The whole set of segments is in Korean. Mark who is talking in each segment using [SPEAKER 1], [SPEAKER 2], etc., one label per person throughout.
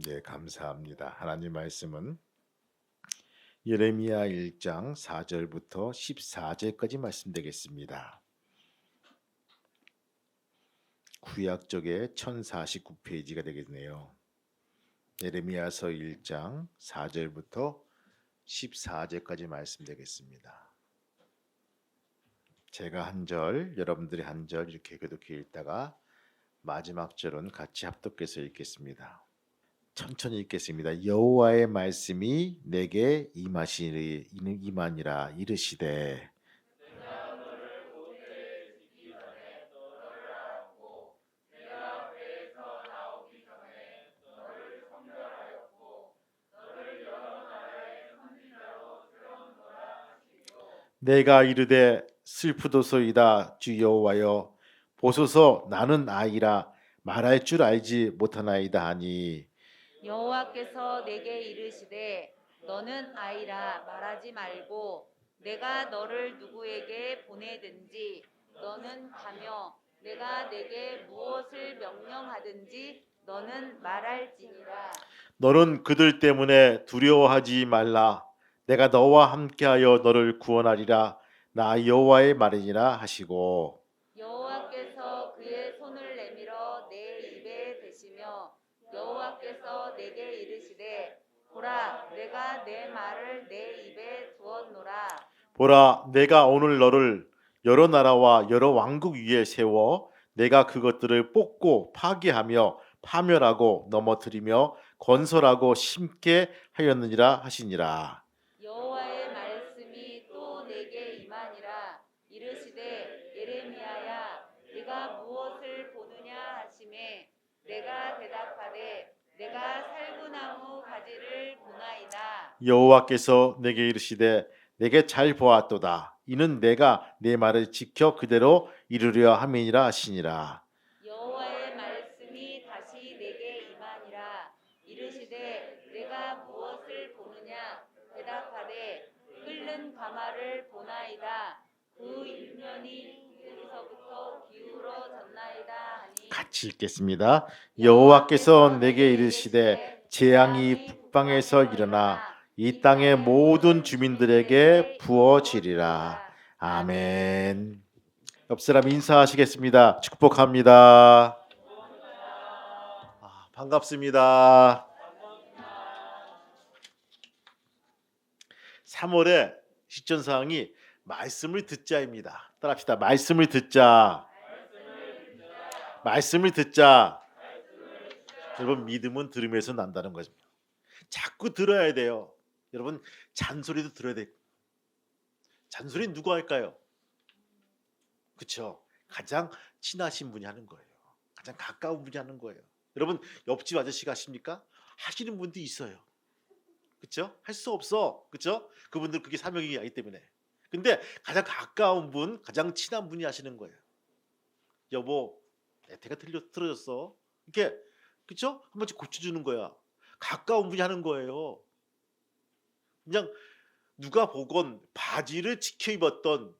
[SPEAKER 1] 네, 감사합니다. 하나님 말씀은 예레미야 1장 4절부터 14절까지 말씀되겠습니다. 구약 쪽에 1049페이지가 되겠네요. 예레미야서 1장 4절부터 14절까지 말씀되겠습니다. 제가 한 절, 여러분들이 한 절 이렇게 교독해 읽다가 마지막 절은 같이 합독해서 읽겠습니다. 천천히 읽겠습니다. 여호와의 말씀이 내게 임하니라 이르시되 내가 이르되 슬프도소이다 주 여호와여 보소서 나는 아이라 말할 줄 알지 못하나이다 하니
[SPEAKER 2] 여호와께서 내게 이르시되 너는 아이라 말하지 말고 내가 너를 누구에게 보내든지 너는 가며 내가 내게 무엇을 명령하든지 너는 말할지니라.
[SPEAKER 1] 너는 그들 때문에 두려워하지 말라 내가 너와 함께하여 너를 구원하리라 나 여호와의 말이니라 하시고
[SPEAKER 2] 여호와께서 그의 손을 내밀어 내 입에 대시며 여호와께서 내게 이르시되 보라 내가 내 말을 내 입에 두었노라.
[SPEAKER 1] 보라 내가 오늘 너를 여러 나라와 여러 왕국 위에 세워 내가 그것들을 뽑고 파괴하며 파멸하고 넘어뜨리며 건설하고 심게 하였느니라 하시니라.
[SPEAKER 2] 여호와의 말씀이 또 내게 임하니라. 이르시되 예레미야야 네가 무엇을 보느냐 하시매 내가 대답하되 내가 살구나무 가지를 보나이다.
[SPEAKER 1] 여호와께서 내게 이르시되 내게 잘 보았도다 이는 내가 내 말을 지켜 그대로 이루려 함이니라 하시니라.
[SPEAKER 2] 여호와의 말씀이 다시 내게 임하니라. 이르시되 내가 무엇을 보느냐 대답하되 끓는 가마를 보나이다. 그 일면이 여기서부터 기울어졌나이다 하니
[SPEAKER 1] 같이 읽겠습니다. 여호와께서 내게 이르시되 재앙이 북방에서 일어나 이 땅의 모든 주민들에게 부어지리라. 아멘. 옆 사람 인사하시겠습니다. 축복합니다. 반갑습니다. 3월의 시전 사항이 말씀을 듣자입니다. 따라합시다. 말씀을 듣자. 말씀을 듣자. 여러분 믿음은 들음에서 난다는 것입니다. 자꾸 들어야 돼요. 여러분 잔소리도 들어야 돼. 잔소리 누가 할까요? 그렇죠. 가장 친하신 분이 하는 거예요. 가장 가까운 분이 하는 거예요. 여러분 옆집 아저씨가 하십니까? 하시는 분도 있어요. 그렇죠? 할 수 없어. 그렇죠? 그분들 그게 사명이 아니기 때문에. 근데 가장 가까운 분, 가장 친한 분이 하시는 거예요. 여보, 내가 틀어졌어. 이렇게 그렇죠? 한 번씩 고쳐주는 거야. 가까운 분이 하는 거예요. 그냥 누가 보건 바지를 지켜 입었던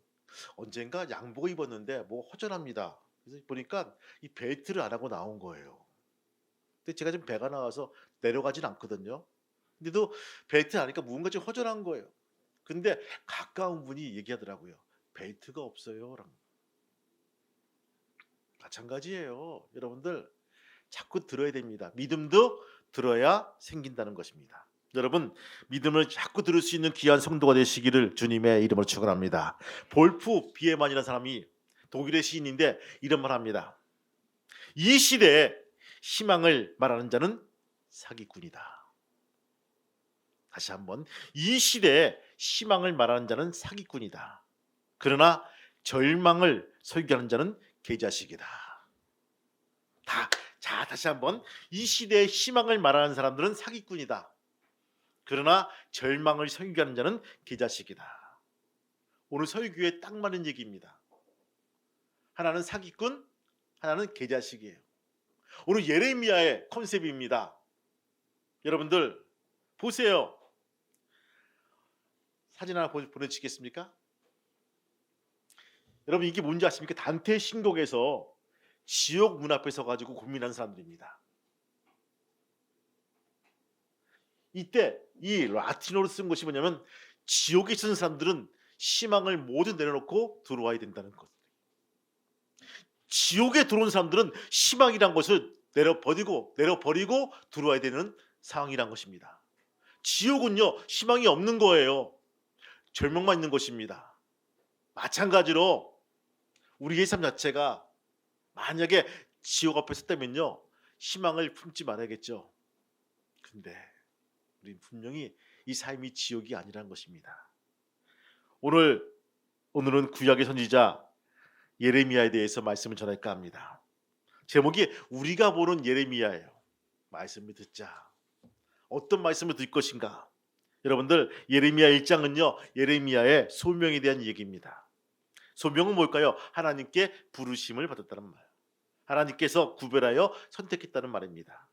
[SPEAKER 1] 언젠가 양복 입었는데 뭐 허전합니다. 그래서 보니까 이 벨트를 안 하고 나온 거예요. 근데 제가 지금 배가 나와서 내려가진 않거든요. 근데도 벨트를 하니까 뭔가 좀 허전한 거예요. 근데 가까운 분이 얘기하더라고요. 벨트가 없어요. 라고. 마찬가지예요. 여러분들 자꾸 들어야 됩니다. 믿음도 들어야 생긴다는 것입니다. 여러분 믿음을 자꾸 들을 수 있는 귀한 성도가 되시기를 주님의 이름으로 축원합니다. 볼프 비에만이라는 사람이 독일의 시인인데 이런 말 합니다. 이 시대에 희망을 말하는 자는 사기꾼이다. 다시 한번 이 시대에 희망을 말하는 자는 사기꾼이다. 그러나 절망을 설교하는 자는 개자식이다. 자, 다시 한번 이 시대에 희망을 말하는 사람들은 사기꾼이다. 그러나 절망을 설교하는 자는 개자식이다. 오늘 설교에 딱 맞는 얘기입니다. 하나는 사기꾼, 하나는 개자식이에요. 오늘 예레미야의 컨셉입니다. 여러분들 보세요. 사진 하나 보내주시겠습니까? 여러분 이게 뭔지 아십니까? 단테 신곡에서 지옥 문 앞에 서가지고 고민하는 사람들입니다. 이때 이 라틴어로 쓴 것이 뭐냐면 지옥에 있는 사람들은 희망을 모두 내려놓고 들어와야 된다는 것. 지옥에 들어온 사람들은 희망이란 것을 내려버리고 들어와야 되는 상황이란 것입니다. 지옥은요, 희망이 없는 거예요. 절망만 있는 것입니다. 마찬가지로 우리의 삶 자체가 만약에 지옥 앞에 섰다면요, 희망을 품지 말아야겠죠. 근데 우리는 분명히 이 삶이 지옥이 아니라는 것입니다. 오늘은 구약의 선지자 예레미야에 대해서 말씀을 전할까 합니다. 제목이 우리가 보는 예레미야예요. 말씀을 듣자. 어떤 말씀을 들 것인가? 여러분들, 예레미야 1장은요, 예레미야의 소명에 대한 얘기입니다. 소명은 뭘까요? 하나님께 부르심을 받았다는 말. 하나님께서 구별하여 선택했다는 말입니다.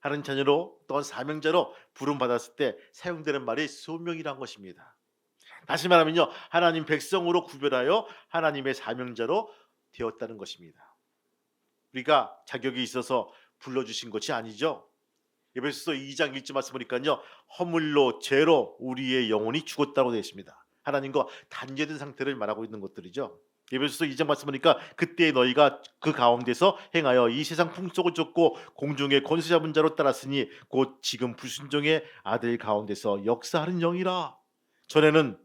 [SPEAKER 1] 하나님 자녀로 또한 사명자로 부름 받았을 때 사용되는 말이 소명이란 것입니다. 다시 말하면요, 하나님 백성으로 구별하여 하나님의 사명자로 되었다는 것입니다. 우리가 자격이 있어서 불러주신 것이 아니죠. 에베소서 2장 1절 말씀 보니까요, 허물로 죄로 우리의 영혼이 죽었다고 되어 있습니다. 하나님과 단절된 상태를 말하고 있는 것들이죠. 에베소서 2장 말씀 보니까 그때 너희가 그 가운데서 행하여 이 세상 풍속을 쫓고 공중의 권세 잡은 자로 따랐으니 곧 지금 불순종의 아들 가운데서 역사하는 영이라. 전에는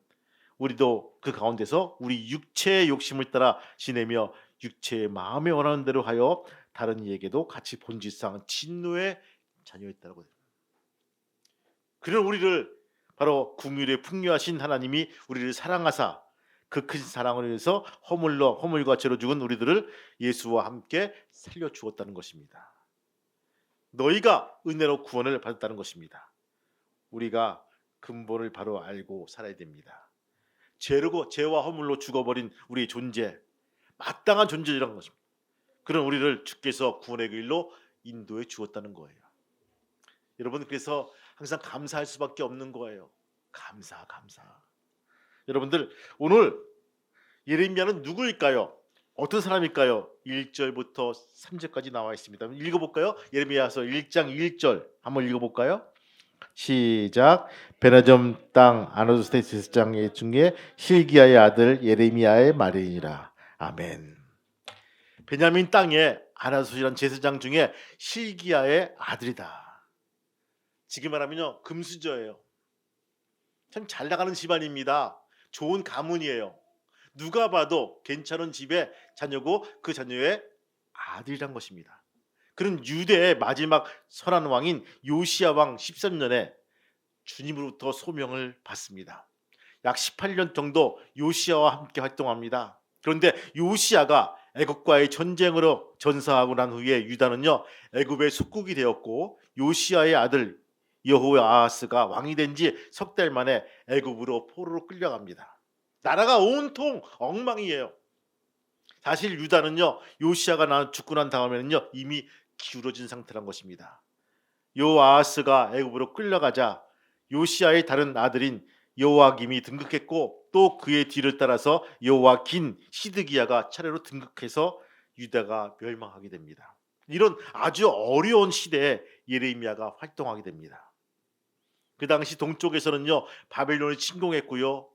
[SPEAKER 1] 우리도 그 가운데서 우리 육체의 욕심을 따라 지내며 육체의 마음에 원하는 대로 하여 다른 이에게도 같이 본질상 진노의 자녀였다고. 그런 우리를 바로 긍휼에 풍요하신 하나님이 우리를 사랑하사 그 큰 사랑을 위해서 허물과 죄로 죽은 우리들을 예수와 함께 살려 주었다는 것입니다. 너희가 은혜로 구원을 받았다는 것입니다. 우리가 근본을 바로 알고 살아야 됩니다. 죄와 허물로 죽어버린 우리의 존재, 마땅한 존재라는 것입니다. 그런 우리를 주께서 구원의 길로 인도해 주었다는 거예요. 여러분, 그래서 항상 감사할 수밖에 없는 거예요. 감사. 여러분들, 오늘 예레미야는 누구일까요? 어떤 사람일까요? 1절부터 3절까지 나와 있습니다. 읽어볼까요? 예레미야서 1장 1절 한번 읽어볼까요? 시작. 베나점 땅 아나도스의 제사장 중에 실기야의 아들 예레미야의 말이니라. 아멘. 베냐민 땅에 아나도스라는 제사장 중에 실기야의 아들이다. 지금 말하면요, 금수저예요. 참 잘 나가는 집안입니다. 좋은 가문이에요. 누가 봐도 괜찮은 집의 자녀고 그 자녀의 아들이란 것입니다. 그런 유대의 마지막 선한 왕인 요시야 왕 13년에 주님으로부터 소명을 받습니다. 약 18년 정도 요시야와 함께 활동합니다. 그런데 요시야가 애굽과의 전쟁으로 전사하고 난 후에 유다는요, 애굽의 속국이 되었고 요시야의 아들 여호아하스가 왕이 된 지 석 달 만에 애굽으로 포로로 끌려갑니다. 나라가 온통 엉망이에요. 사실 유다는요, 요시야가 죽고 난 다음에는요, 이미 기울어진 상태란 것입니다. 여호아하스가 애굽으로 끌려가자 요시야의 다른 아들인 여호아김이 등극했고 또 그의 뒤를 따라서 여호아긴, 시드기야가 차례로 등극해서 유다가 멸망하게 됩니다. 이런 아주 어려운 시대에 예레미야가 활동하게 됩니다. 그 당시 동쪽에서는요, 바벨론이 침공했고요,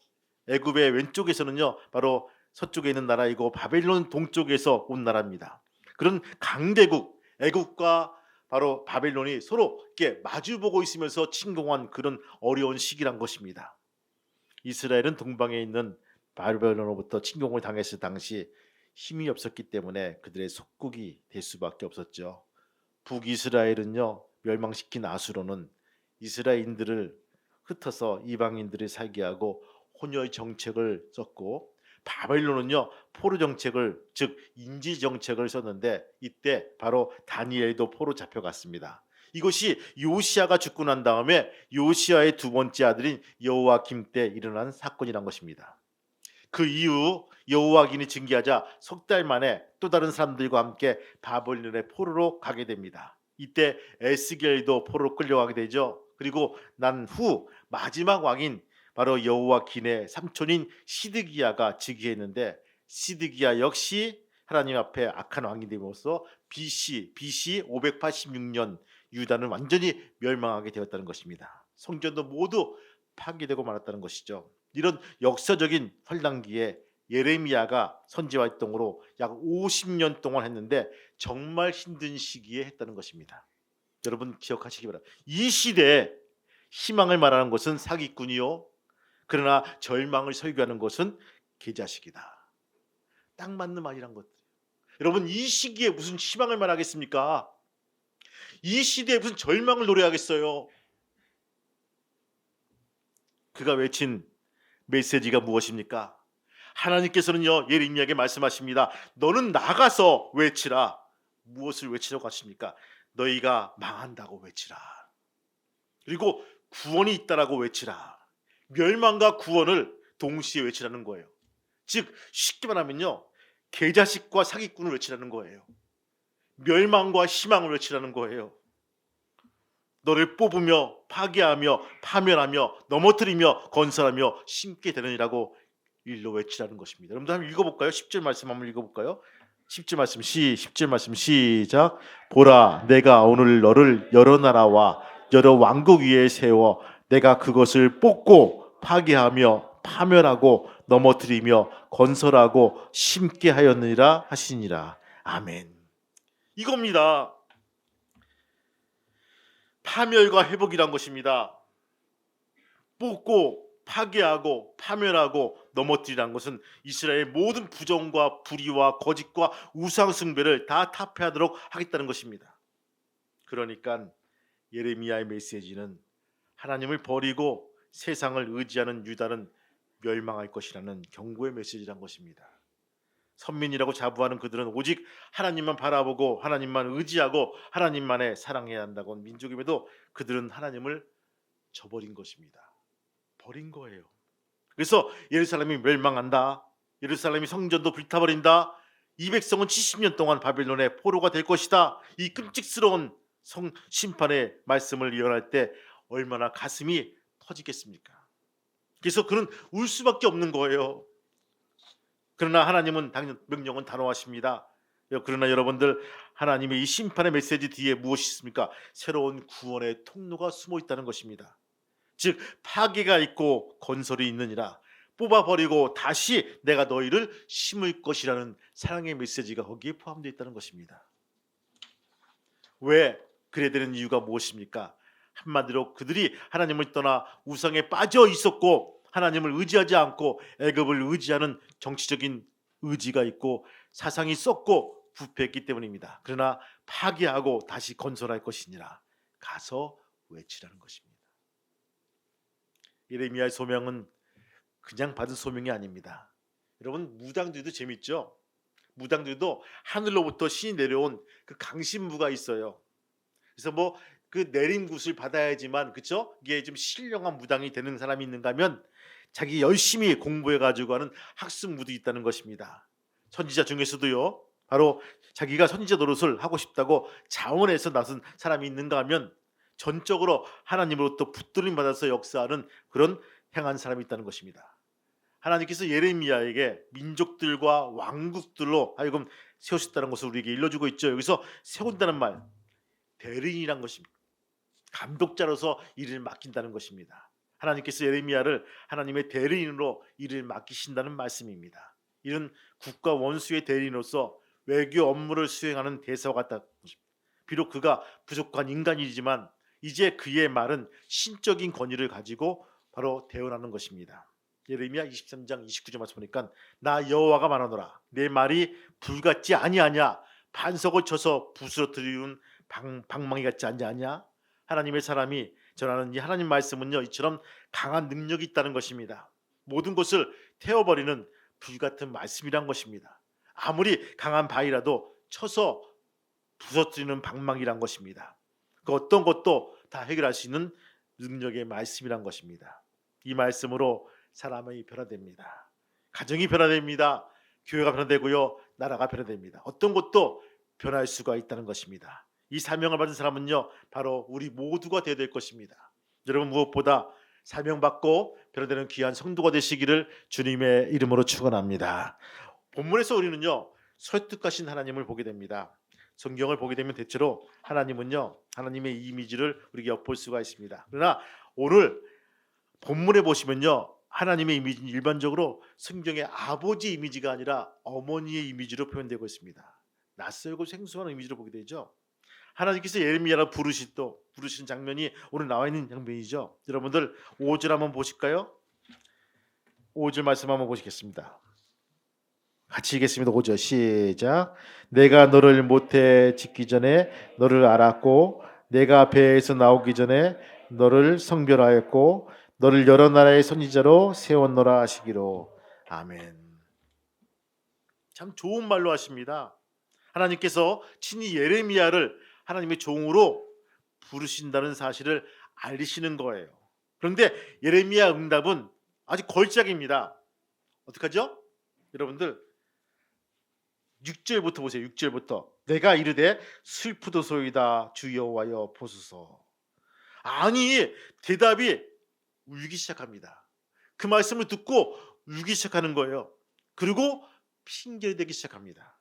[SPEAKER 1] 애굽의 왼쪽에서는요, 바로 서쪽에 있는 나라이고 바벨론 동쪽에서 온 나라입니다. 그런 강대국 애굽과 바로 바벨론이 서로 이렇게 마주보고 있으면서 침공한 그런 어려운 시기란 것입니다. 이스라엘은 동방에 있는 바벨론으로부터 침공을 당했을 당시 힘이 없었기 때문에 그들의 속국이 될 수밖에 없었죠. 북이스라엘은요, 멸망시킨 아수르는 이스라엘인들을 흩어서 이방인들을 살게 하고 혼혈 정책을 썼고, 바벨론은요, 포로 정책을, 즉 인지 정책을 썼는데 이때 바로 다니엘도 포로 잡혀갔습니다. 이것이 요시야가 죽고 난 다음에 요시야의 두 번째 아들인 여호아김 때 일어난 사건이란 것입니다. 그 이후 여호아김이 즉위하자 석 달 만에 또 다른 사람들과 함께 바벨론의 포로로 가게 됩니다. 이때 에스겔도 포로로 끌려가게 되죠. 그리고 난 후 마지막 왕인 바로 여호아김의 삼촌인 시드기야가 즉위했는데, 시드기야 역시 하나님 앞에 악한 왕이 됨으로써 BC 586년 유다는 완전히 멸망하게 되었다는 것입니다. 성전도 모두 파괴되고 말았다는 것이죠. 이런 역사적인 환란기에 예레미야가 선지 활동으로 약 50년 동안 했는데 정말 힘든 시기에 했다는 것입니다. 여러분 기억하시기 바랍니다. 이 시대에 희망을 말하는 것은 사기꾼이요, 그러나 절망을 설교하는 것은 계자식이다. 딱 맞는 말이란 것. 여러분 이 시기에 무슨 희망을 말하겠습니까? 이 시대에 무슨 절망을 노래하겠어요? 그가 외친 메시지가 무엇입니까? 하나님께서는요 예레미야에게 말씀하십니다. 너는 나가서 외치라. 무엇을 외치라고 하십니까? 너희가 망한다고 외치라. 그리고 구원이 있다라고 외치라. 멸망과 구원을 동시에 외치라는 거예요. 즉 쉽게 말하면요 계자식과 사기꾼을 외치라는 거예요. 멸망과 희망을 외치라는 거예요. 너를 뽑으며 파괴하며 파멸하며 넘어뜨리며 건설하며 심게 되느니라고 일로 외치라는 것입니다. 여러분들 한번 읽어볼까요? 10절 말씀 한번 읽어볼까요? 10절 말씀 시작. 보라 내가 오늘 너를 여러 나라와 여러 왕국 위에 세워 내가 그것을 뽑고 파괴하며 파멸하고 넘어뜨리며 건설하고 심게 하였느니라 하시니라. 아멘. 이겁니다. 파멸과 회복이란 것입니다. 뽑고 파괴하고 파멸하고 넘어뜨리라는 것은 이스라엘의 모든 부정과 불의와 거짓과 우상 숭배를 다 타파하도록 하겠다는 것입니다. 그러니까 예레미야의 메시지는 하나님을 버리고 세상을 의지하는 유다는 멸망할 것이라는 경고의 메시지란 것입니다. 선민이라고 자부하는 그들은 오직 하나님만 바라보고 하나님만 의지하고 하나님만에 사랑해야 한다고 민족임에도 그들은 하나님을 저버린 것입니다. 버린 거예요. 그래서 예루살렘이 멸망한다. 예루살렘이 성전도 불타버린다. 이 백성은 70년 동안 바벨론의 포로가 될 것이다. 이 끔찍스러운 심판의 말씀을 예언할 때 얼마나 가슴이 터지겠습니까? 그래서 그는 울 수밖에 없는 거예요. 그러나 하나님은 당연 명령은 단호하십니다. 그러나 여러분들 하나님의 이 심판의 메시지 뒤에 무엇이 있습니까? 새로운 구원의 통로가 숨어 있다는 것입니다. 즉 파괴가 있고 건설이 있느니라. 뽑아버리고 다시 내가 너희를 심을 것이라는 사랑의 메시지가 거기에 포함되어 있다는 것입니다. 왜 그래야 되는 이유가 무엇입니까? 한마디로 그들이 하나님을 떠나 우상에 빠져 있었고 하나님을 의지하지 않고 애굽을 의지하는 정치적인 의지가 있고 사상이 썩고 부패했기 때문입니다. 그러나 파괴하고 다시 건설할 것이니라. 가서 외치라는 것입니다. 예레미야의 소명은 그냥 받은 소명이 아닙니다. 여러분 무당들도 재밌죠? 무당들도 하늘로부터 신이 내려온 그 강신부가 있어요. 그래서 뭐 그 내림굿을 받아야지만 그렇죠? 이게 좀 신령한 무당이 되는 사람이 있는가 하면 자기 열심히 공부해가지고 하는 학습무도 있다는 것입니다. 선지자 중에서도요. 바로 자기가 선지자 노릇을 하고 싶다고 자원해서 나선 사람이 있는가 하면 전적으로 하나님으로부터 붙들림 받아서 역사하는 그런 행한 사람이 있다는 것입니다. 하나님께서 예레미야에게 민족들과 왕국들로 하여금 세우셨다는 것을 우리에게 일러주고 있죠. 여기서 세운다는 말 대리인이란 것입니다. 감독자로서 일을 맡긴다는 것입니다. 하나님께서 예레미야를 하나님의 대리인으로 일을 맡기신다는 말씀입니다. 이런 국가 원수의 대리인으로서 외교 업무를 수행하는 대사와 같다. 비록 그가 부족한 인간이지만 이제 그의 말은 신적인 권위를 가지고 바로 대언하는 것입니다. 예레미야 23장 29절 말씀 보니까 나 여호와가 말하노라 내 말이 불같지 아니하냐 반석을 쳐서 부스러뜨리는 방망이 같지 않냐. 하나님의 사람이 전하는 이 하나님 말씀은요 이처럼 강한 능력이 있다는 것입니다. 모든 것을 태워버리는 불같은 말씀이란 것입니다. 아무리 강한 바위라도 쳐서 부서뜨리는 방망이란 것입니다. 그 어떤 것도 다 해결할 수 있는 능력의 말씀이란 것입니다. 이 말씀으로 사람이 변화됩니다. 가정이 변화됩니다. 교회가 변화되고요. 나라가 변화됩니다. 어떤 것도 변할 수가 있다는 것입니다. 이 사명을 받은 사람은요 바로 우리 모두가 되어야 될 것입니다. 여러분 무엇보다 사명받고 변화되는 귀한 성도가 되시기를 주님의 이름으로 축원합니다. 본문에서 우리는요 설득하신 하나님을 보게 됩니다. 성경을 보게 되면 대체로 하나님은요, 하나님의 이미지를 우리가 엿볼 수가 있습니다. 그러나 오늘 본문에 보시면요, 하나님의 이미지는 일반적으로 성경의 아버지 이미지가 아니라 어머니의 이미지로 표현되고 있습니다. 낯설고 생소한 이미지로 보게 되죠. 하나님께서 예레미야를 부르시는 장면이 오늘 나와 있는 장면이죠. 여러분들 5절 한번 보실까요? 5절 말씀 한번 보시겠습니다. 같이 읽겠습니다. 5절 시작. 내가 너를 모태 짓기 전에 너를 알았고 내가 배에서 나오기 전에 너를 성별하였고 너를 여러 나라의 선지자로 세웠노라 하시기로. 아멘. 참 좋은 말로 하십니다. 하나님께서 친히 예레미야를 하나님의 종으로 부르신다는 사실을 알리시는 거예요. 그런데 예레미야 응답은 아직 걸작입니다. 어떡하죠? 여러분들 6절부터 보세요. 6절부터 내가 이르되 슬프도소이다 주 여호와여 보소서. 아니, 대답이 울기 시작합니다. 그 말씀을 듣고 울기 시작하는 거예요. 그리고 핑계를 대기 시작합니다.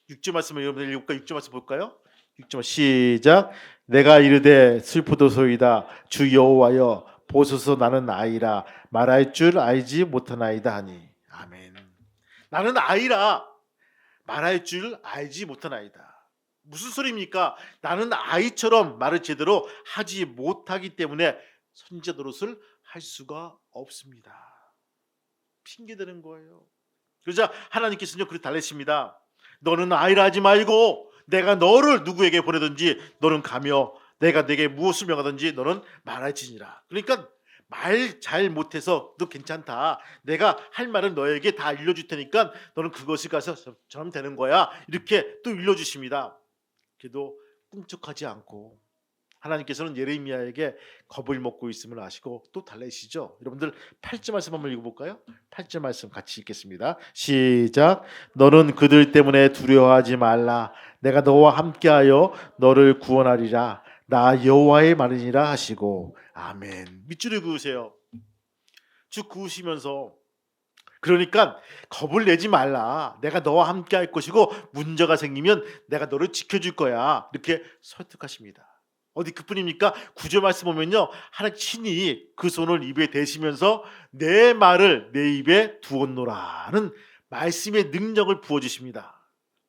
[SPEAKER 1] 6절 말씀을 여러분들 읽을까? 6절 말씀 볼까요? 6절 시작. 내가 이르되 슬프도소이다 주 여호와여 보소서 나는 아이라 말할 줄 알지 못하나이다 하니. 아멘. 나는 아이라 말할 줄 알지 못하나이다. 무슨 소리입니까? 나는 아이처럼 말을 제대로 하지 못하기 때문에 선지자 노릇을 할 수가 없습니다. 핑계대는 거예요. 그러자 하나님께서는 그렇게 달래십니다. 너는 아이라 하지 말고 내가 너를 누구에게 보내든지 너는 가며 내가 내게 무엇을 명하든지 너는 말할지니라. 그러니까 말 잘 못해서 너 괜찮다. 내가 할 말은 너에게 다 일러줄 테니까 너는 그것을 가서 저럼 되는 거야. 이렇게 또 일러주십니다. 그래도 꿈쩍하지 않고 하나님께서는 예레미야에게 겁을 먹고 있음을 아시고 또 달래시죠. 여러분들 8절 말씀 한번 읽어볼까요? 8절 말씀 같이 읽겠습니다. 시작. 너는 그들 때문에 두려워하지 말라. 내가 너와 함께하여 너를 구원하리라. 나 여호와의 말이니라 하시고. 아멘. 밑줄을 그으세요. 쭉 그으시면서 그러니까 겁을 내지 말라. 내가 너와 함께 할 것이고 문제가 생기면 내가 너를 지켜줄 거야. 이렇게 설득하십니다. 어디 그뿐입니까? 9절 말씀 보면요, 하나님 친히 그 손을 입에 대시면서 내 말을 내 입에 두었노라는 말씀의 능력을 부어주십니다.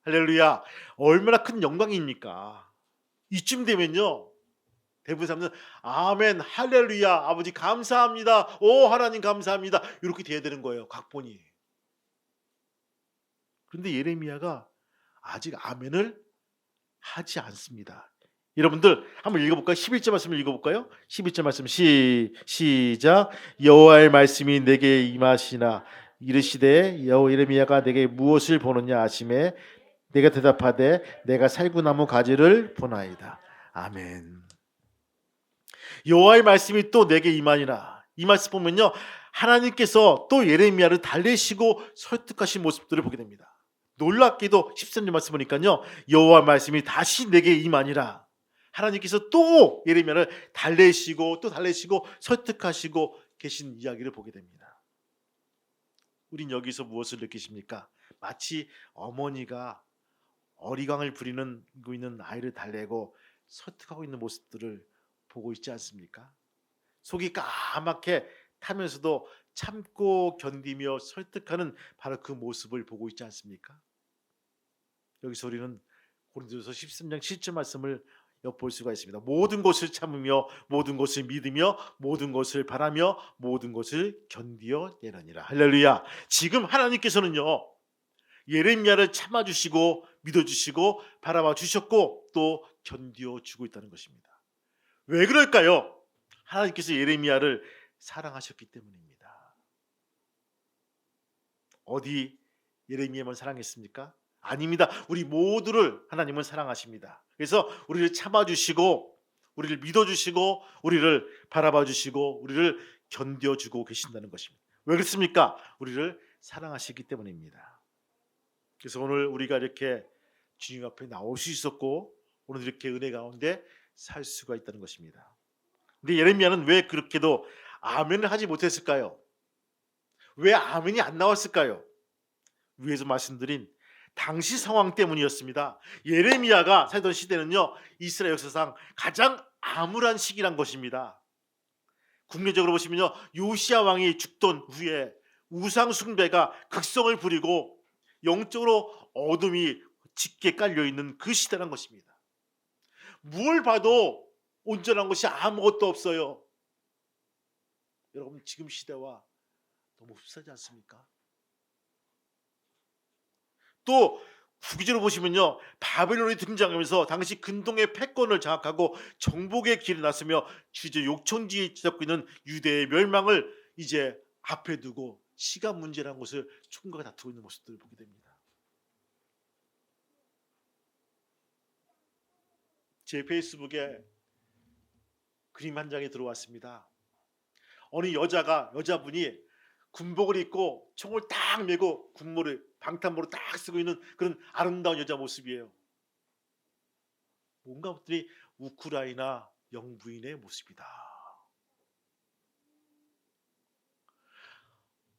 [SPEAKER 1] 할렐루야. 얼마나 큰 영광입니까? 이쯤 되면요, 대부분 사람들은 아멘, 할렐루야, 아버지 감사합니다, 오 하나님 감사합니다, 이렇게 돼야 되는 거예요, 각본이. 그런데 예레미야가 아직 아멘을 하지 않습니다. 여러분들 한번 읽어볼까요? 11절 말씀을 읽어볼까요? 11절 말씀 시작. 여호와의 말씀이 내게 임하시나 이르시되 예레미야가 내게 무엇을 보느냐 하시매 내가 대답하되 내가 살구나무 가지를 보나이다. 아멘. 여호와의 말씀이 또 내게 임하니라. 이 말씀 보면요, 하나님께서 또 예레미야를 달래시고 설득하신 모습들을 보게 됩니다. 놀랍게도 13절 말씀 보니까요, 여호와의 말씀이 다시 내게 임하니라. 하나님께서 또 예레미야를 달래시고 또 달래시고 설득하시고 계신 이야기를 보게 됩니다. 우린 여기서 무엇을 느끼십니까? 마치 어머니가 어리광을 부리고 있는 아이를 달래고 설득하고 있는 모습들을 보고 있지 않습니까? 속이 까맣게 타면서도 참고 견디며 설득하는 바로 그 모습을 보고 있지 않습니까? 여기서 우리는 고린도서 13장 7절 말씀을 엿볼 수가 있습니다. 모든 것을 참으며 모든 것을 믿으며 모든 것을 바라며 모든 것을 견디어 내느니라. 할렐루야. 지금 하나님께서는요, 예레미야를 참아주시고 믿어주시고 바라봐 주셨고 또 견디어 주고 있다는 것입니다. 왜 그럴까요? 하나님께서 예레미야를 사랑하셨기 때문입니다. 어디 예레미야만 사랑했습니까? 아닙니다. 우리 모두를 하나님은 사랑하십니다. 그래서 우리를 참아주시고 우리를 믿어주시고 우리를 바라봐주시고 우리를 견뎌주고 계신다는 것입니다. 왜 그렇습니까? 우리를 사랑하시기 때문입니다. 그래서 오늘 우리가 이렇게 주님 앞에 나올 수 있었고 오늘 이렇게 은혜 가운데 살 수가 있다는 것입니다. 근데 예레미야는 왜 그렇게도 아멘을 하지 못했을까요? 왜 아멘이 안 나왔을까요? 위에서 말씀드린 당시 상황 때문이었습니다. 예레미야가 살던 시대는요, 이스라엘 역사상 가장 암울한 시기란 것입니다. 국내적으로 보시면요, 요시야 왕이 죽던 후에 우상 숭배가 극성을 부리고 영적으로 어둠이 짙게 깔려 있는 그 시대란 것입니다. 뭘 봐도 온전한 것이 아무것도 없어요. 여러분, 지금 시대와 너무 흡사하지 않습니까? 또 후기적으로 보시면요, 바벨론이 등장하면서 당시 근동의 패권을 장악하고 정복의 길을 나서며 주제 요청지에 잡고 있는 유대의 멸망을 이제 앞에 두고 시간 문제라는 것을 총각이 다투고 있는 모습들을 보게 됩니다. 제 페이스북에 그림 한 장이 들어왔습니다. 어느 여자분이 군복을 입고 총을 딱 메고 군모를 방탄모를 딱 쓰고 있는 그런 아름다운 여자 모습이에요. 뭔가 것들이 우크라이나 영부인의 모습이다.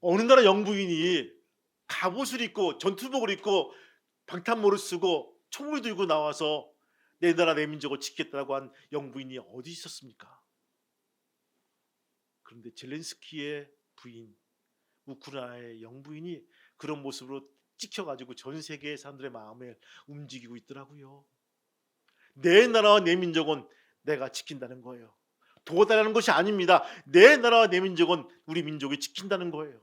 [SPEAKER 1] 어느 나라 영부인이 갑옷을 입고 전투복을 입고 방탄모를 쓰고 총을 들고 나와서 내 나라 내 민족을 지켰다고 한 영부인이 어디 있었습니까? 그런데 젤렌스키의 부인, 우크라이나의 영부인이 그런 모습으로 찍혀가지고 전 세계 사람들의 마음을 움직이고 있더라고요. 내 나라와 내 민족은 내가 지킨다는 거예요. 도와달라는 것이 아닙니다. 내 나라와 내 민족은 우리 민족이 지킨다는 거예요.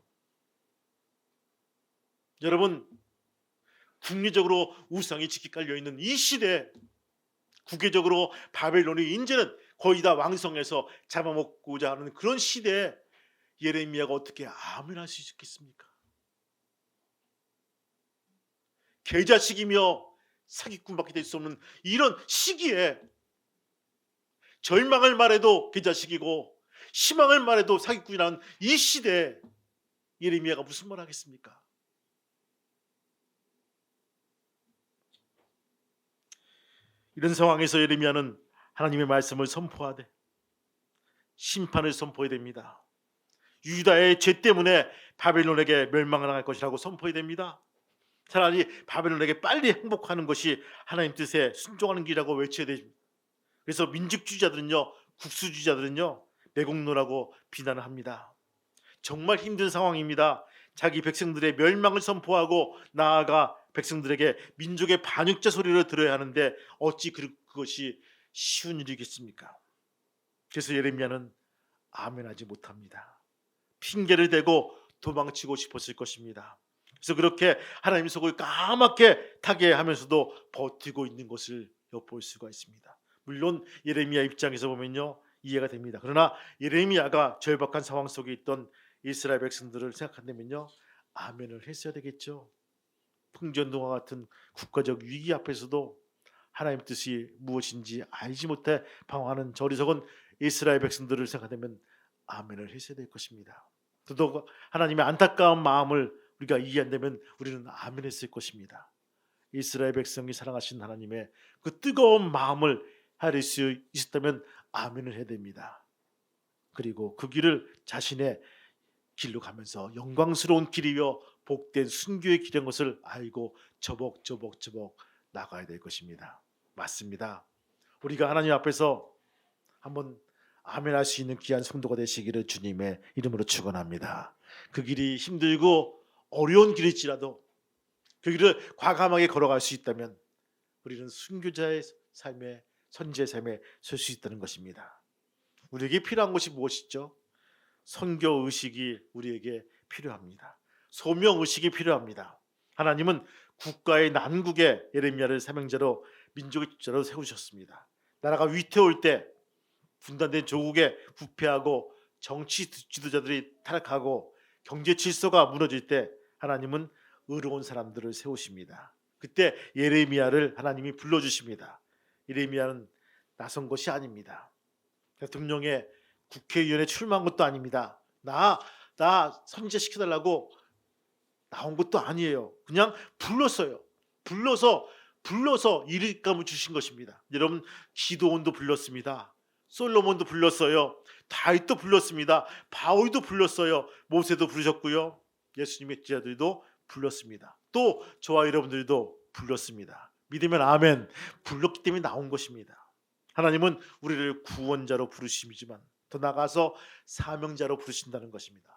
[SPEAKER 1] 여러분, 국리적으로 우상이 짙게 깔려있는 이 시대, 국외적으로 바벨론이 이제는 거의 다 왕성해서 잡아먹고자 하는 그런 시대에 예레미야가 어떻게 아멘할 수 있겠습니까? 계자식이며 사기꾼밖에 될 수 없는 이런 시기에 절망을 말해도 계자식이고 희망을 말해도 사기꾼이라는 이 시대에 예레미야가 무슨 말 하겠습니까? 이런 상황에서 예레미야는 하나님의 말씀을 선포하되 심판을 선포해야 됩니다. 유다의 죄 때문에 바벨론에게 멸망을 당할 것이라고 선포해야 됩니다. 차라리 바벨론에게 빨리 행복하는 것이 하나님 뜻에 순종하는 길이라고 외쳐야 됩니다. 그래서 민족주의자들은요, 국수주의자들은요, 매국노라고 비난을 합니다. 정말 힘든 상황입니다. 자기 백성들의 멸망을 선포하고 나아가 백성들에게 민족의 반역자 소리를 들어야 하는데 어찌 그것이 쉬운 일이겠습니까? 그래서 예레미야는 아멘하지 못합니다. 핑계를 대고 도망치고 싶었을 것입니다. 그래서 그렇게 하나님 속을 까맣게 타게 하면서도 버티고 있는 것을 엿볼 수가 있습니다. 물론 예레미야 입장에서 보면요, 이해가 됩니다. 그러나 예레미야가 절박한 상황 속에 있던 이스라엘 백성들을 생각한다면요, 아멘을 했어야 되겠죠. 풍전등화 같은 국가적 위기 앞에서도 하나님 뜻이 무엇인지 알지 못해 방황하는 저 어리석은 이스라엘 백성들을 생각하면 아멘을 했어야 될 것입니다. 더더욱 하나님의 안타까운 마음을 우리가 이해한다면 우리는 아멘했을 것입니다. 이스라엘 백성이 사랑하신 하나님의 그 뜨거운 마음을 헤아릴 수 있었다면 아멘을 해야 됩니다. 그리고 그 길을 자신의 길로 가면서 영광스러운 길이요 복된 순교의 길인 것을 알고 저벅저벅 나가야 될 것입니다. 맞습니다. 우리가 하나님 앞에서 한번 아멘할 수 있는 귀한 성도가 되시기를 주님의 이름으로 축원합니다. 그 길이 힘들고 어려운 길일지라도 그 길을 과감하게 걸어갈 수 있다면 우리는 순교자의 삶에, 선지의 삶에 설 수 있다는 것입니다. 우리에게 필요한 것이 무엇이죠? 선교 의식이 우리에게 필요합니다. 소명 의식이 필요합니다. 하나님은 국가의 난국에 예레미야를 사명자로 민족의 지도자로 세우셨습니다. 나라가 위태울 때 분단된 조국에 부패하고 정치 지도자들이 타락하고 경제 질서가 무너질 때 하나님은 의로운 사람들을 세우십니다. 그때 예레미야를 하나님이 불러주십니다. 예레미야는 나선 것이 아닙니다. 대통령의 국회의원에 출마한 것도 아닙니다. 나 선지자 시켜달라고 나온 것도 아니에요. 그냥 불렀어요. 불러서 일감을 주신 것입니다. 여러분, 기도원도 불렀습니다. 솔로몬도 불렀어요. 다윗도 불렀습니다. 바울도 불렀어요. 모세도 부르셨고요. 예수님의 제자들도 불렀습니다. 또 저와 여러분들도 불렀습니다. 믿으면 아멘. 불렀기 때문에 나온 것입니다. 하나님은 우리를 구원자로 부르심이지만 더 나아가서 사명자로 부르신다는 것입니다.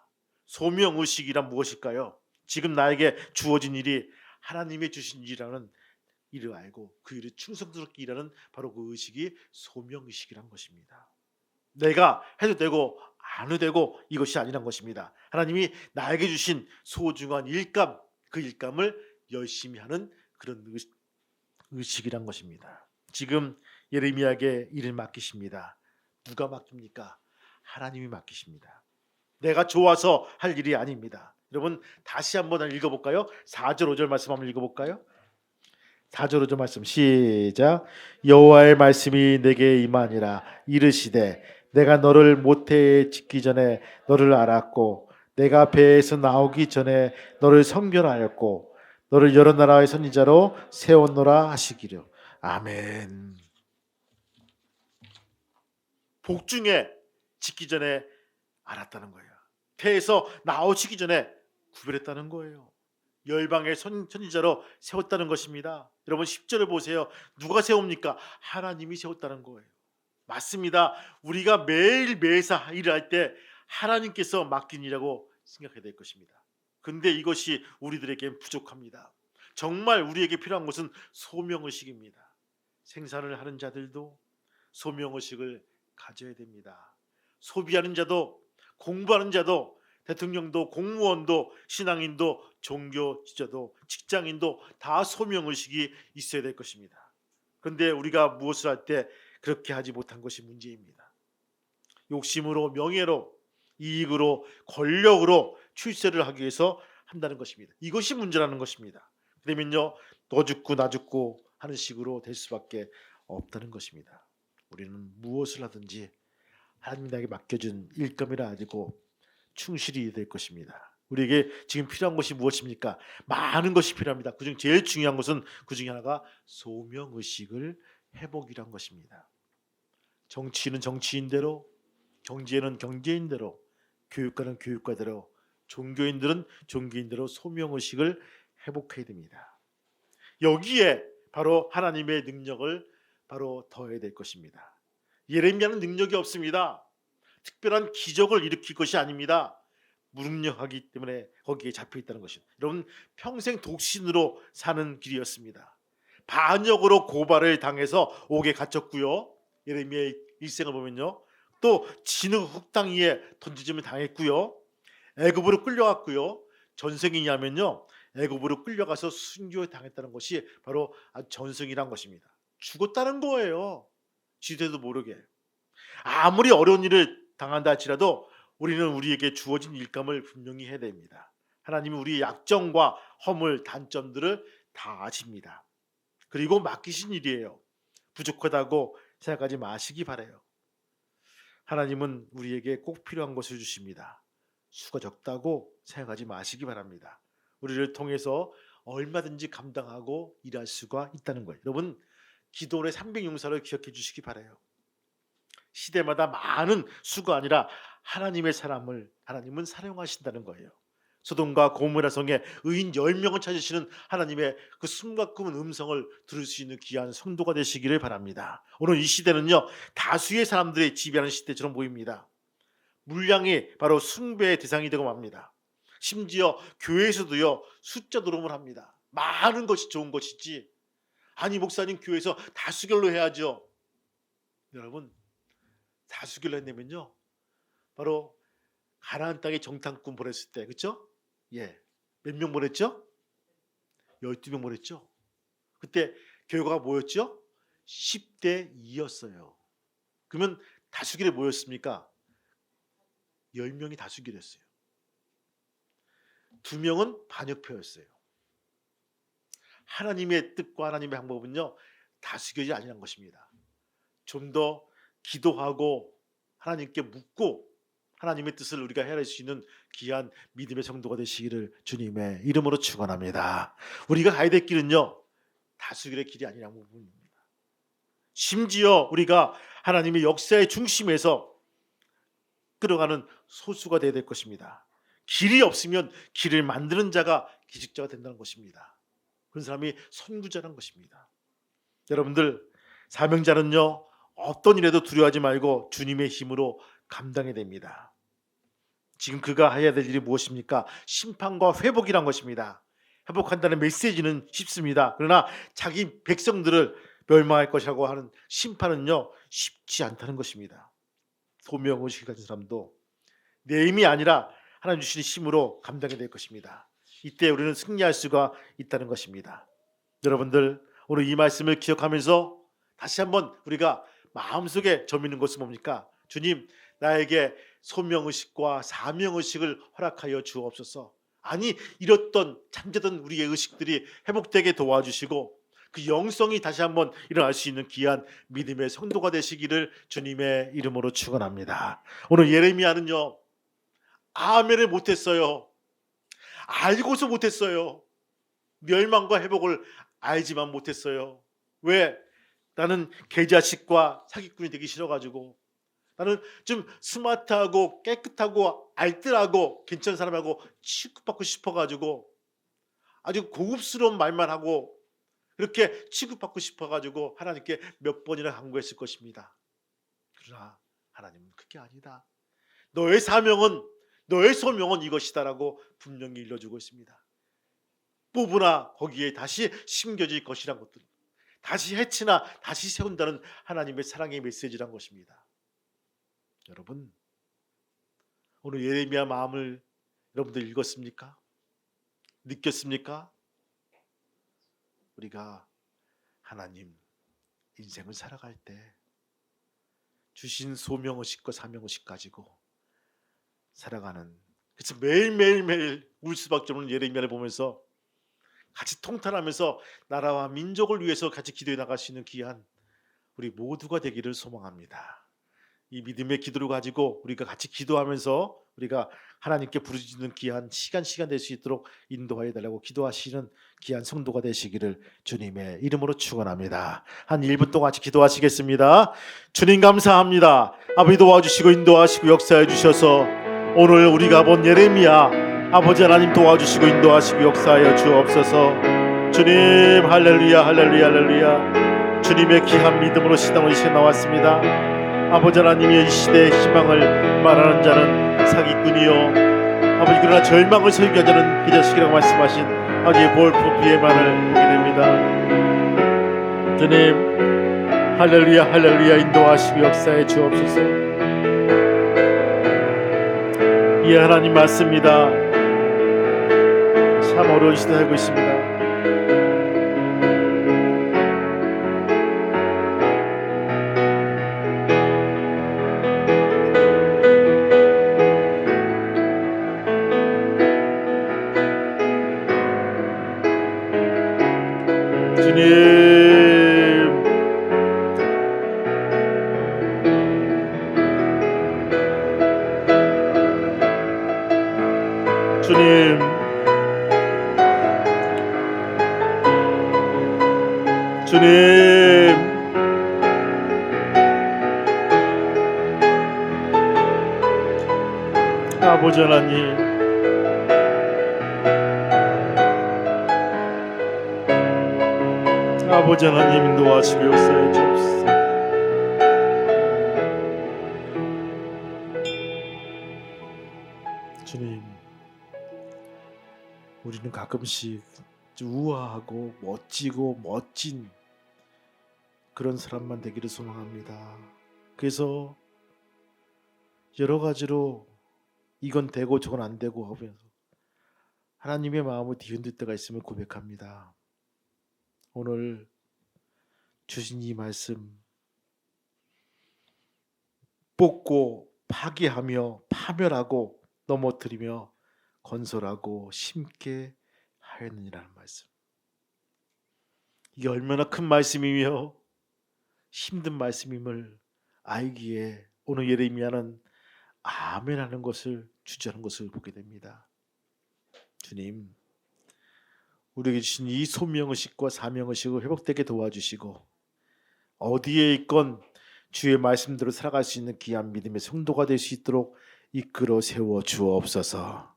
[SPEAKER 1] 소명의식이란 무엇일까요? 지금 나에게 주어진 일이 하나님이 주신 일이라는 일을 알고 그 일을 충성스럽게 일하는 바로 그 의식이 소명의식이란 것입니다. 내가 해도 되고 안 해도 되고 이것이 아니란 것입니다. 하나님이 나에게 주신 소중한 일감, 그 일감을 열심히 하는 그런 의식이란 것입니다. 지금 예레미야에게 일을 맡기십니다. 누가 맡깁니까? 하나님이 맡기십니다. 내가 좋아서 할 일이 아닙니다. 여러분 다시 한번 읽어볼까요? 4절 5절 말씀 한번 읽어볼까요? 4절 5절 말씀 시작. 여호와의 말씀이 내게 임하니라. 이르시되 내가 너를 모태에 짓기 전에 너를 알았고 내가 배에서 나오기 전에 너를 선견하였고 너를 여러 나라의 선지자로 세웠노라 하시기를. 아멘. 복중에 짓기 전에 알았다는 거예요. 태에서 나오시기 전에 구별했다는 거예요. 열방의 선지자로 세웠다는 것입니다. 여러분 10절을 보세요. 누가 세웁니까? 하나님이 세웠다는 거예요. 맞습니다. 우리가 매일 매사 일을 할 때 하나님께서 맡긴 일이라고 생각해야 될 것입니다. 근데 이것이 우리들에겐 부족합니다. 정말 우리에게 필요한 것은 소명의식입니다. 생산을 하는 자들도 소명의식을 가져야 됩니다. 소비하는 자도 공부하는 자도 대통령도 공무원도 신앙인도 종교 지도자도 직장인도 다 소명의식이 있어야 될 것입니다. 그런데 우리가 무엇을 할 때 그렇게 하지 못한 것이 문제입니다. 욕심으로 명예로 이익으로 권력으로 출세를 하기 위해서 한다는 것입니다. 이것이 문제라는 것입니다. 그러면요 너 죽고 나 죽고 하는 식으로 될 수밖에 없다는 것입니다. 우리는 무엇을 하든지 하나님이 나에게 맡겨준 일감이라 가지고 충실히 될 것입니다. 우리에게 지금 필요한 것이 무엇입니까? 많은 것이 필요합니다. 그중 제일 중요한 것은 그중에 하나가 소명의식을 회복이란 것입니다. 정치인은 정치인대로, 경제는 경제인대로, 교육가는 교육가대로, 종교인들은 종교인대로 소명의식을 회복해야 됩니다. 여기에 바로 하나님의 능력을 바로 더해야 될 것입니다. 예레미야는 능력이 없습니다. 특별한 기적을 일으킬 것이 아닙니다. 무능력하기 때문에 거기에 잡혀있다는 것입니다. 여러분 평생 독신으로 사는 길이었습니다. 반역으로 고발을 당해서 옥에 갇혔고요. 예레미야의 일생을 보면요. 또 진흙 흙당 위에 던지짐을 당했고요. 애굽으로 끌려갔고요. 전생이냐 하면요. 애굽으로 끌려가서 순교에 당했다는 것이 바로 전생이란 것입니다. 죽었다는 거예요. 지도도 모르게. 아무리 어려운 일을 당한다 할지라도 우리는 우리에게 주어진 일감을 분명히 해야 됩니다. 하나님은 우리의 약점과 허물, 단점들을 다 아십니다. 그리고 맡기신 일이에요. 부족하다고 생각하지 마시기 바라요. 하나님은 우리에게 꼭 필요한 것을 주십니다. 수가 적다고 생각하지 마시기 바랍니다. 우리를 통해서 얼마든지 감당하고 일할 수가 있다는 거예요. 여러분 기도원의 300용사를 기억해 주시기 바라요. 시대마다 많은 수가 아니라 하나님의 사람을 하나님은 사용하신다는 거예요. 소돔과 고모라 성에 의인 10명을 찾으시는 하나님의 그 숨가쁜 음성을 들을 수 있는 귀한 성도가 되시기를 바랍니다. 오늘 이 시대는요 다수의 사람들의 지배하는 시대처럼 보입니다. 물량이 바로 숭배의 대상이 되고 맙니다. 심지어 교회에서도요 숫자 노름을 합니다. 많은 것이 좋은 것이지 아니 목사님 교회에서 다수결로 해야죠. 여러분 다수결로 했냐면요 바로 가나안 땅에 정탐꾼 보냈을 때 그렇죠? 예. 몇 명 보냈죠? 12명 보냈죠. 그때 결과가 뭐였죠? 10대 2였어요. 그러면 다수결에 뭐였습니까? 10명이 다수결했어요. 2명은 반역표였어요. 하나님의 뜻과 하나님의 방법은요 다수결이 아니란 것입니다. 좀 더 기도하고 하나님께 묻고 하나님의 뜻을 우리가 헤아릴 수 있는 귀한 믿음의 성도가 되시기를 주님의 이름으로 축원합니다. 우리가 가야 될 길은요 다수결의 길이 아니라는 부분입니다. 심지어 우리가 하나님의 역사의 중심에서 끌어가는 소수가 되어야 될 것입니다. 길이 없으면 길을 만드는 자가 기직자가 된다는 것입니다. 그런 사람이 선구자라는 것입니다. 여러분들, 사명자는요, 어떤 일에도 두려워하지 말고 주님의 힘으로 감당해야 됩니다. 지금 그가 해야 될 일이 무엇입니까? 심판과 회복이란 것입니다. 회복한다는 메시지는 쉽습니다. 그러나 자기 백성들을 멸망할 것이라고 하는 심판은요, 쉽지 않다는 것입니다. 소명의식 가진 사람도 내 힘이 아니라 하나님 주시는 힘으로 감당해야 될 것입니다. 이때 우리는 승리할 수가 있다는 것입니다. 여러분들, 오늘 이 말씀을 기억하면서 다시 한번 우리가 마음속에 점이는 것은 뭡니까? 주님, 나에게 소명의식과 사명의식을 허락하여 주옵소서. 아니, 잃었던 잠재던 우리의 의식들이 회복되게 도와주시고 그 영성이 다시 한번 일어날 수 있는 귀한 믿음의 성도가 되시기를 주님의 이름으로 축원합니다. 오늘 예레미야는요, 아멘을 못했어요. 알고서 못했어요. 멸망과 회복을 알지만 못했어요. 왜? 나는 계자식과 사기꾼이 되기 싫어가지고, 나는 좀 스마트하고 깨끗하고 알뜰하고 괜찮은 사람하고 취급받고 싶어가지고, 아주 고급스러운 말만 하고 그렇게 취급받고 싶어가지고 하나님께 몇 번이나 간구했을 것입니다. 그러나 하나님은 그게 아니다. 너의 사명은, 너의 소명은 이것이다라고 분명히 일러주고 있습니다. 뽑으나 거기에 다시 심겨질 것이란 것들, 다시 해치나 다시 세운다는 하나님의 사랑의 메시지란 것입니다. 여러분, 오늘 예레미야 마음을 여러분들 읽었습니까? 느꼈습니까? 우리가 하나님 인생을 살아갈 때 주신 소명의식과 사명의식 가지고 살아가는, 그래서 매일매일 울 수밖에 없는 예레미야를 보면서 같이 통탄하면서 나라와 민족을 위해서 같이 기도해 나갈 수 있는 귀한 우리 모두가 되기를 소망합니다. 이 믿음의 기도를 가지고 우리가 같이 기도하면서 우리가 하나님께 부르짖는 귀한 시간 될 수 있도록 인도하여 달라고 기도하시는 귀한 성도가 되시기를 주님의 이름으로 축원합니다. 한 1분 동안 같이 기도하시겠습니다. 주님 감사합니다. 아버지 도와주시고 인도하시고 역사해 주셔서 오늘 우리가 본 예레미야, 아버지 하나님 도와주시고 인도하시고 역사하여 주옵소서. 주님 할렐루야 할렐루야 할렐루야. 주님의 귀한 믿음으로 시당으로 이 시간 나왔습니다. 아버지 하나님의 이 시대의 희망을 말하는 자는 사기꾼이요, 아버지 그러나 절망을 설교하는 자는 기자식이라고 말씀하신 아버지의 볼품비의 말을 보게 됩니다. 주님 할렐루야 할렐루야 인도하시고 역사해 주옵소서. 예, 하나님 맞습니다. 참 어려운 시대 살고 있습니다. 주님, 주님, 아버지 하나님, 아버지 하나님 인도하시고 역사해 주옵소서. 주님, 우리는 가끔씩 우아하고 멋지고 멋진 그런 사람만 되기를 소망합니다. 그래서 여러 가지로 이건 되고 저건 안 되고 하면서 하나님의 마음을 뒤흔들 때가 있으면 고백합니다. 오늘 주신 이 말씀 뽑고 파괴하며 파멸하고 넘어뜨리며 건설하고 심게 하였느니라는 말씀. 이게 얼마나 큰 말씀이며 힘든 말씀임을 알기에 오늘 예레미야는 아멘하는 것을 주저하는 것을 보게 됩니다. 주님, 우리에게 주신 이 소명의식과 사명의식을 회복되게 도와주시고 어디에 있건 주의 말씀대로 살아갈 수 있는 귀한 믿음의 성도가 될 수 있도록 이끌어 세워 주옵소서.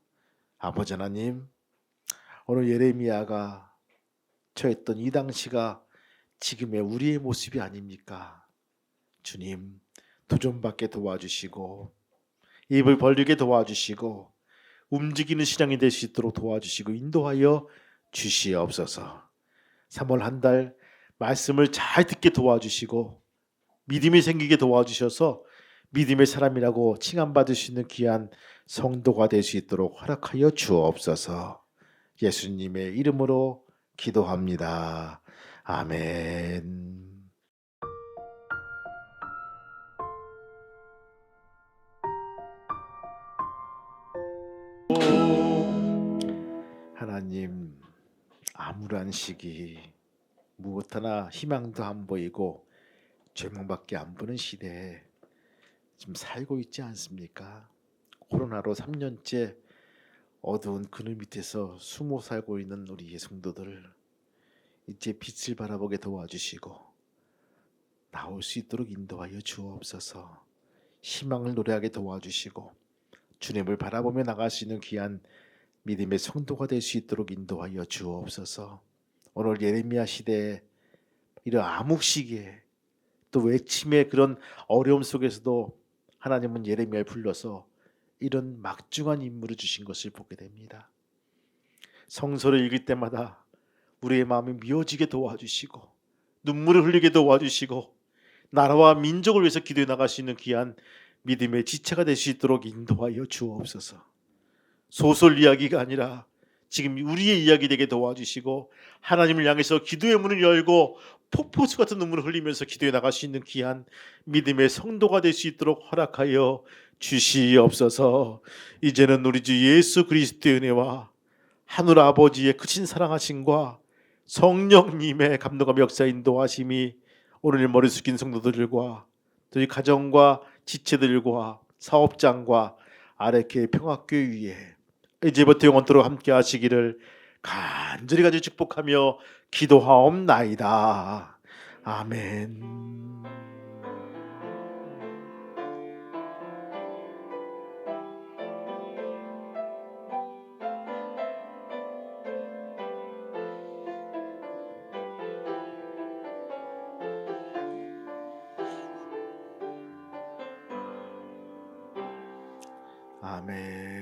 [SPEAKER 1] 아버지 하나님, 오늘 예레미야가 처했던 이 당시가 지금의 우리의 모습이 아닙니까? 주님, 도전받게 도와주시고 입을 벌리게 도와주시고 움직이는 신앙이 될 수 있도록 도와주시고 인도하여 주시옵소서. 3월 한 달 말씀을 잘 듣게 도와주시고 믿음이 생기게 도와주셔서 믿음의 사람이라고 칭함받을 수 있는 귀한 성도가 될 수 있도록 허락하여 주옵소서. 예수님의 이름으로 기도합니다. 아멘. 하나님, 암울한 시기, 무엇 하나 희망도 안 보이고 절망밖에 안 보는 시대에 지금 살고 있지 않습니까? 코로나로 3년째 어두운 그늘 밑에서 숨어 살고 있는 우리의 성도들을 이제 빛을 바라보게 도와주시고 나올 수 있도록 인도하여 주옵소서. 희망을 노래하게 도와주시고 주님을 바라보며 나갈 수 있는 귀한 믿음의 성도가 될 수 있도록 인도하여 주옵소서. 오늘 예레미야 시대에 이런 암흑 시기에 또 외침의 그런 어려움 속에서도 하나님은 예레미야를 불러서 이런 막중한 임무를 주신 것을 보게 됩니다. 성서를 읽을 때마다 우리의 마음이 미어지게 도와주시고 눈물을 흘리게 도와주시고 나라와 민족을 위해서 기도해 나갈 수 있는 귀한 믿음의 지체가 될 수 있도록 인도하여 주옵소서. 소설 이야기가 아니라 지금 우리의 이야기 되게 도와주시고 하나님을 향해서 기도의 문을 열고 폭포수 같은 눈물을 흘리면서 기도해 나갈 수 있는 귀한 믿음의 성도가 될 수 있도록 허락하여 주시옵소서. 이제는 우리 주 예수 그리스도의 은혜와 하늘 아버지의 크신 사랑하심과 성령님의 감동과 역사 인도하심이 오늘 머리 숙인 성도들과 저희 가정과 지체들과 사업장과 아래케 평화교회 위에 이제부터 영원토록 함께 하시기를 간절히 축복하며 기도하옵나이다. 아멘. 아멘.